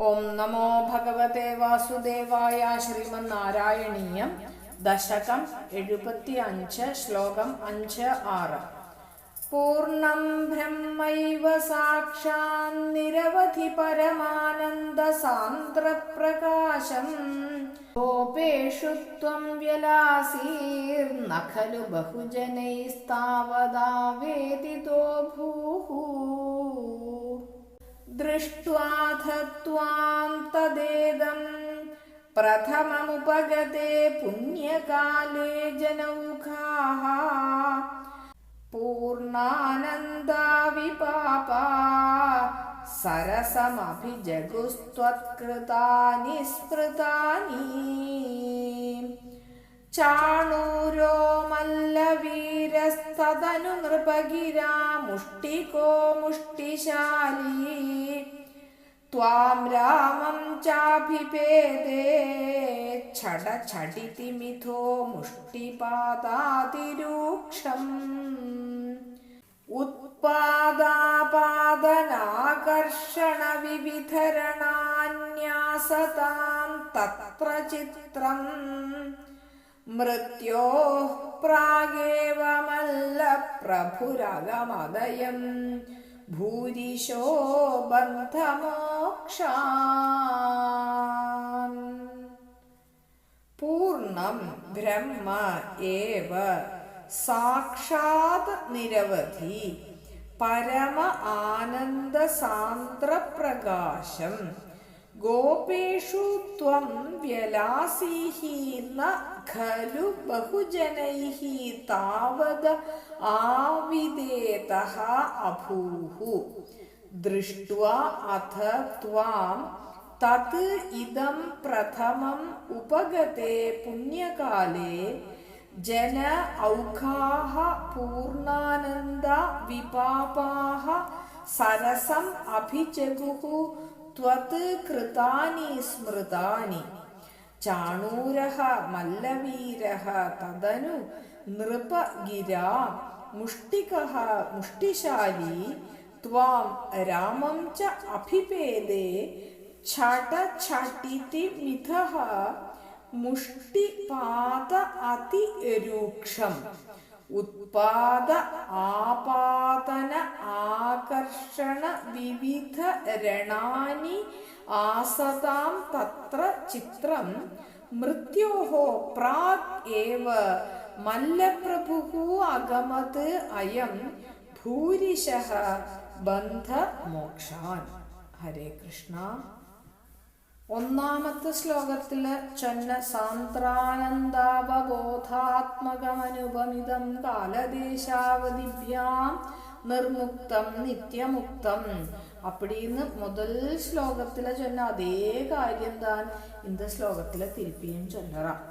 ഓം നമോ ഭഗവതേ വാസുദേവായ. ശ്രീമന്നാരായണീയം ദശകം 75 ശ്ലോകം 5-6. പൂർണ്ണം ബ്രഹ്മൈവ സാക്ഷാൻ നിരവധി പരമാനന്ദ സാന്ദ്രപ്രകാശം ഗോപേഷു ത്വം വ്യലാസീർന ഖലു ബഹുജനൈസ്താവതാ വേദിതോ ഭൂഃ. ദൃഷ്ട്വാഥ ത്വാം തദേദം പ്രഥമമുപഗതേ പുണ്യകാലേ ജനൗഘാഃ പൂർണ്ണാനന്ദാ വിപാപാ സരസമഭിജഗുസ്ത്വത്കൃതാനി സ്മൃതാനി. ചാണൂരോ മല്ലവീരസ്തദനു നൃപഗിരാ മുഷ്ടികോ മുഷ്ടിശാലീ ത്വാം രാമം ചാഭിപേദേ ഛടഛടിതി മിഥോ മുഷ്ടിപാദാതിരൂക്ഷം. ഉത്പാദാപാദനാകർഷണ വിവിധരണാന്യാസതാം തത്ര ചിത്രം മൃത്യോഃ പ്രാഗേവ മല്ലപ്രഭുരഗമദയം ഭൂരിശോ ബന്ധമോക്ഷാൻ. പൂർണ്ണം ബ്രഹ്മ ഏവ സാക്ഷാത് നിരവധി പരമ ആനന്ദ സാന്ദ്ര പ്രകാശം ഗോപേഷു ത്വം വ്യലാസീഹി ന ഖലു ബഹുജനൈഹി താവദ ആവിദേതഃ അഭൂഃ. ദൃഷ്ട്വാ അഥ ത്വാം തത് ഇദം പ്രഥമം ഉപഗതേ പുണ്യകാലേ ജന ഔഘാഃ പൂർണ്ണാനന്ദ വിപാപാഃ സരസം അഭിജഗുഃ ത്വത് കൃതാനി സ്മൃതാനി. ചാണൂരഃ മല്ലവീരഃ തദനു നൃപഗിരാ മുഷ്ടികഃ മുഷ്ടിശാലീ ത്വാം രാമം ച അഭിപേദേ ഛടഛടിതി മിഥഃ മുഷ്ടിപാദ അതിരൂക്ഷം. ഉത്പാദ ആപാദന ആകർഷണ വിവിധ രണാനി ആസതാം തത്ര ചിത്രം മൃത്യോഃ പ്രാഗ് ഏവ മല്ലപ്രഭുഃ അഗമത് അയം ഭൂരിശഃ ബന്ധമോക്ഷാൻ. ഹരേ കൃഷ്ണ. ഒന്നാമത്തെ ശ്ലോകത്തില് ചൊന്ന സാന്ദ്രാനന്ദാവബോധാത്മകമനുപമിതം കാലദേശാവധിഭ്യാം നിർമുക്തം നിത്യമുക്തം அப்படின்னு முதல் ஸ்லோகத்துல சொன்ன அதே காரியம்தான் இந்த ஸ்லோகத்துல திருப்பியும் சொல்லறான்.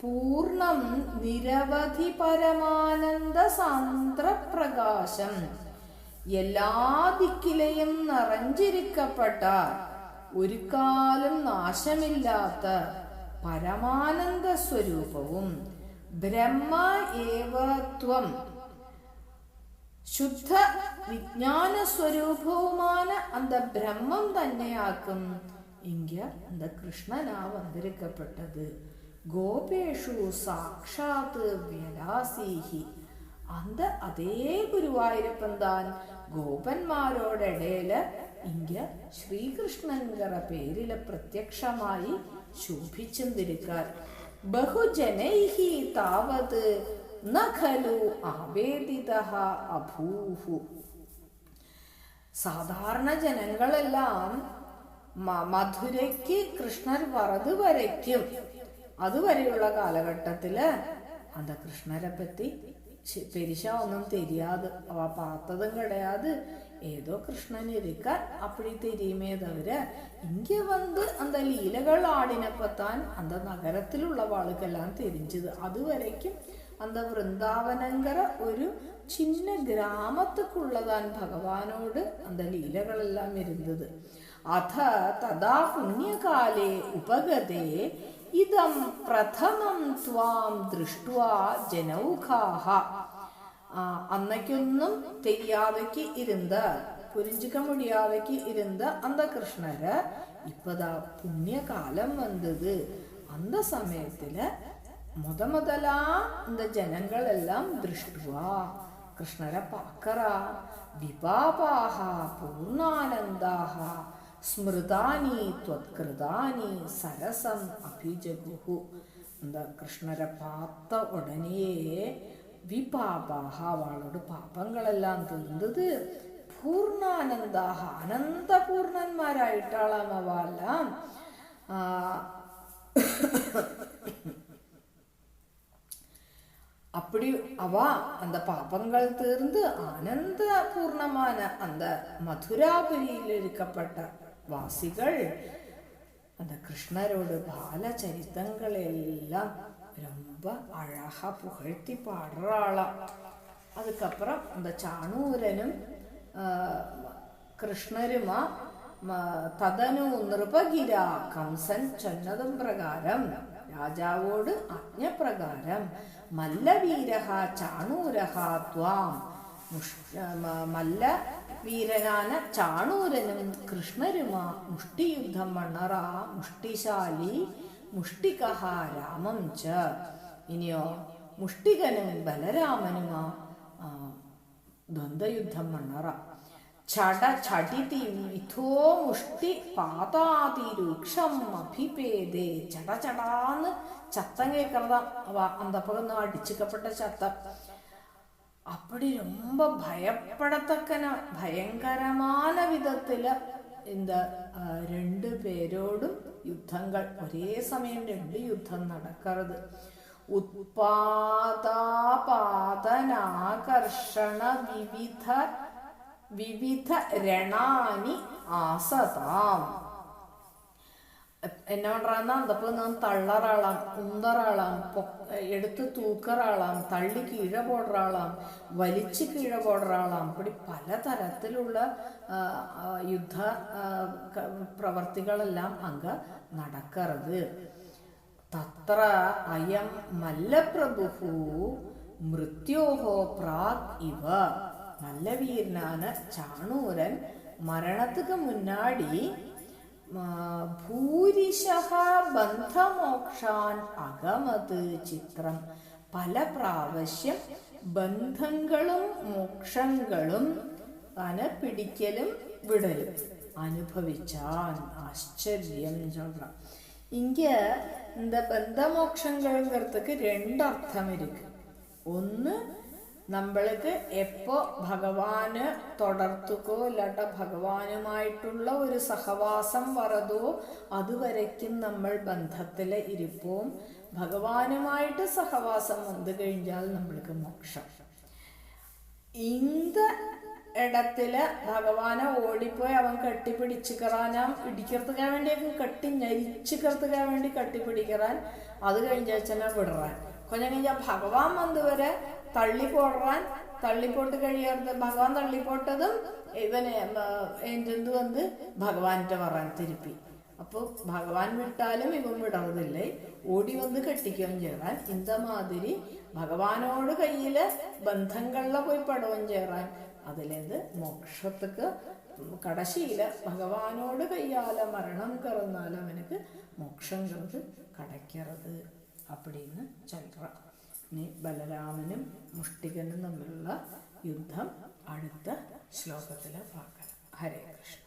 പൂർണ്ണം നിരവധി പരമാനന്ദ സാന്ദ്ര പ്രകാശം എല്ലാ ദിക്കിലെയും നിറഞ്ഞിരിക്കപ്പെട്ട ഒരു കാലം നാശമില്ലാത്ത പരമാനന്ദ സ്വരൂപവും ബ്രഹ്മ ഏവത്വം ശുദ്ധ വിജ്ഞാന സ്വരൂപവുമാണ് அந்த பிரம்மம் തന്നെയാക്കും. ഇങ്ക அந்த കൃഷ്ണനാ വന്നിരിക്കപ്പെട്ടത്. ഗോപേഷു സാക്ഷാത് വ്യലാസീഹി அந்த അതേ ഗുരുവായൂരപ്പൻ താൻ ഗോപന്മാരോടിടയില് ഇങ്ക ശ്രീകൃഷ്ണൻകര പേരില് പ്രത്യക്ഷമായി ശോഭിച്ചിരിക്കാർ. ബഹുജനൈഹി താവത് ന ഖലു ആവേദിതഃ അഭൂഃ. സാധാരണ ജനങ്ങളെല്ലാം മധുരയ്ക്ക് കൃഷ്ണർ വറത് വരയ്ക്കും. അതുവരെയുള്ള കാലഘട്ടത്തില് அந்த കൃഷ്ണരെ പറ്റി பெரிசா ஒன்றும் தெரியாது. அவ பார்த்ததும் கிடையாது. ஏதோ கிருஷ்ணன் இருக்க அப்படி தெரியுமே தவிர இங்க வந்து அந்த லீலகள் ஆடினப்பத்தான் அந்த நகரத்தில் உள்ளவாளுக்கெல்லாம் தெரிஞ்சது. அது வரைக்கும் அந்த விருந்தாவனங்கிற ஒரு சின்ன கிராமத்துக்குள்ளதான் பகவானோடு அந்த லீலகள் எல்லாம் இருந்தது. அத ததா புண்ணியகாலே உபகதே இதம் பிரதமம் த்வாம் திருஷ்டுவா ஜனௌகாஹ. അന്നയ്ക്കൊന്നും தெரியாதக்கு இருந்த புரிஞ்சுக்க முடியாதைக்கு இருந்த அந்த கிருஷ்ணரை இப்பதான் புண்ணிய காலம் வந்தது. அந்த சமயத்துல முதலா இந்த ஜனங்கள் எல்லாம் திருஷ்டுவா கிருஷ்ணரை பார்க்கறா. விபாபாக பூர்ணானந்தாக ஸ்மிருதானி த்வத்கிருதானி சரசம் அபிஜகுஹு. அந்த கிருஷ்ணரை பார்த்த உடனேயே விபாபாக அவளோட പാപങ്ങളെല്ലാം തീർന്നത്. പൂർണ്ണാനന്ദാഹ അനന്ത പൂർണ്ണന്മാരായിട്ടാളാം അവെല്ലാം. அப்படி அந்த பாபங்கள் தீர்ந்து ஆனந்த பூர்ணமான அந்த மதுராபுரியில் இருக்கப்பட்ட வாசிகள் அந்த கிருஷ்ணரோட பால சரித்தங்களை எல்லாம் ரொம்ப அழகா புகழ்த்தி பாடுறாளாம். அதுக்கப்புறம் அந்த சாணூரனும் കൃഷ്ണരുമാ തദനു നൃപഗിര കംസൻ ചൊന്നതും പ്രകാരം രാജാവോട് ആജ്ഞപ്രകാരം മല്ലവീരഹ ചാണൂരഹ ത്വാം മല്ലവീരനാന ചാണൂരനും കൃഷ്ണരുമാ മുഷ്ടിയുദ്ധം മണ്ണറ മുഷ്ടിശാലി മുഷ്ടികഹ രാമം ച. ഇനിയോ മുഷ്ടികനും ബലരാമനുമാ ദ്വന്ദ്വയുദ്ധം മണ്ണറ. ചടിതി മിഥോ മുഷ്ടി പാതാതിരൂക്ഷം അഭിപേദേ. ചടചടാന്ന് ചത്തം കേൾക്കறதா அந்த பக்கம் அடிச்சுக்கப்பட்ட சத்தம். அப்படி ரொம்ப பயப்படத்தக்கன பயங்கரமான விதத்துல இந்த ரெண்டு பேரோடும் யுத்தங்கள் ஒரே சமயம் ரெண்டு யுத்தம் நடக்கிறது. ഉത്പാദാപാദനാകർഷണ വിവിധ രണാനി ആസതാം. என்ன பண்றான்னா அந்த பொண்ணு தள்ளறாளாம், உந்தறாளாம், எடுத்து தூக்கறாளாம், தள்ளி கீழே போடுறாளாம், വലിച്ചു கீழே போடுறாளாம். இப்படி பல തരത്തിലുള്ള യുദ്ധ പ്രവർത്തികളെല്ലാം അങ്ക നടക്കறது. തത്ര അയം മല്ലപ്രഭു മൃത്യോഹോ പ്രാഗ് ഇവ. മല്ലവീരനാன ചാണൂരൻ മരണத்துக்கு முன்னாடி ഭൂരിശഃ ബന്ധമോക്ഷാൻ അഗമത് ചിത്രം. പല പ്രാവശ്യം ബന്ധങ്ങളും മോക്ഷങ്ങളും താനെ പിടിക്കലും വിടലും അനുഭവിച്ചാൻ. ആശ്ചര്യം சொல்றான். இங்க இந்த பந்தமோக்ஷங்கிறதுக்கு ரெண்டு அர்த்தம் இருக்கு. ஒன்று, നമ്മൾക്ക് എപ്പോ ഭഗവാന് തുടർത്തുകോ ഇല്ലാട്ട ഭഗവാനുമായിട്ടുള്ള ഒരു സഹവാസം വരതോ അതുവരയ്ക്കും നമ്മൾ ബന്ധത്തില് ഇരിപ്പോം. ഭഗവാനുമായിട്ട് സഹവാസം വന്നു കഴിഞ്ഞാൽ നമ്മൾക്ക് മോക്ഷം. இந்த இடத்துல பகவானை ஓடிப்போய் அவன் கட்டி பிடிச்சுக்கிறானாம். இடிக்கிறதுக்காக வேண்டிய கட்டி ഞരിച്ചുக்கிறதுக்காக വേണ്ടി കട്ടിപ്പിടിக்கிறான். അത് കഴിഞ്ഞാൽ വിടുறாൻ. கொஞ்சம் கொஞ்சம் ഭഗവാൻ വന്നുവരെ തള്ളി പോടുறாൻ. തള്ളിപ്പോട്ട് കഴിയാറ് ഭഗവാൻ തള്ളിപ്പോട്ടതും ഇവനെ എന്തെന്ത് വന്ന് ഭഗവാന്റെ വരാൻ തിരുപ്പി. അപ്പോൾ ഭഗവാൻ വിട്ടാലും ഇവൻ വിടറതില്ലേ, ഓടി വന്ന് കെട്ടിക്കുകയും ചേരാൻ. இந்த மாதிரி ഭഗവാനോട് കയ്യില് ബന്ധങ്ങളില് പോയി പടവും ചേരാൻ. അതിലേത് മോക്ഷத்துக்கு കടശിയില ഭഗവാനോട് കയ്യാല മരണം കറന്നാലും അവനക്ക് മോക്ഷங்கிறது கிடைக்கிறது அப்படின்னு சொல்றான். ഇനി ബലരാമനും മുഷ്ടികനും തമ്മിലുള്ള യുദ്ധം അടുത്ത ശ്ലോകത്തിൽ பார்க்கலாம். ഹരേ കൃഷ്ണ.